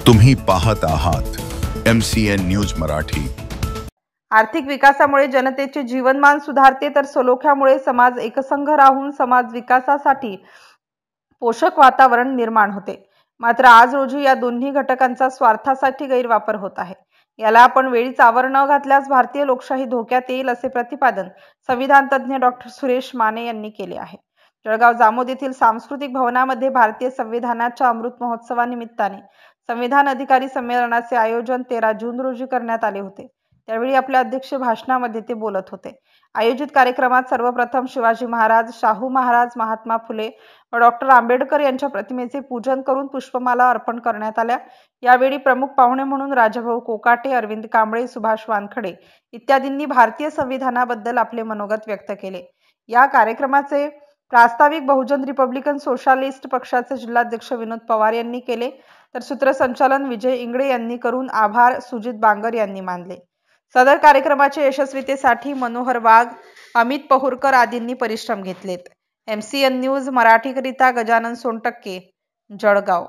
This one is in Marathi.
तुम्ही पाहत आहात MCN न्यूज मराठी। आर्थिक विकासामुळे जनतेचे जीवनमान सुधारते तर सलोख्यामुळे समाज एकसंघ राहून समाज विकासासाठी पोषक वातावरण निर्माण होते। मात्र आज रोजी या दोन्ही घटकांचा स्वार्थासाठी गैरवापर होत आहे। याला आपण वेळीच आवर न घातल्यास भारतीय लोकशाही धोक्यात येईल असे प्रतिपादन संविधान तज्ञ डॉक्टर सुरेश माने यांनी केले आहे। जळगाव जामोद येथील सांस्कृतिक भवनामध्ये भारतीय संविधानाच्या अमृत महोत्सवानिमित्ताने संविधान अधिकारी संमेलनाचे आयोजन 13 जून रोजी करण्यात आले होते। त्यावेळी आपल्या अध्यक्ष भाषणामध्ये ते बोलत होते। आयोजित कार्यक्रमात सर्वप्रथम शिवाजी महाराज, शाहू महाराज, महात्मा फुले व डॉक्टर आंबेडकर यांच्या प्रतिमेचे पूजन करून पुष्पमाला अर्पण करण्यात आल्या। यावेळी प्रमुख पाहुणे म्हणून राजाभाऊ कोकाटे, अरविंद कांबळे, सुभाष वानखडे इत्यादींनी भारतीय संविधानाबद्दल आपले मनोगत व्यक्त केले। या कार्यक्रमाचे प्रास्ताविक बहुजन रिपब्लिकन सोशलिस्ट पक्षाचे जिल्हाध्यक्ष विनोद पवार यांनी केले, तर सूत्रसंचालन विजय इंगळे यांनी करून आभार सुजित बांगर यांनी मानले। सदर कार्यक्रमाच्या यशस्वीतेसाठी मनोहर वाघ, अमित पहुरकर आदींनी परिश्रम घेतलेत। MCN न्यूज मराठीकरिता गजानन सोनटक्के, जळगाव।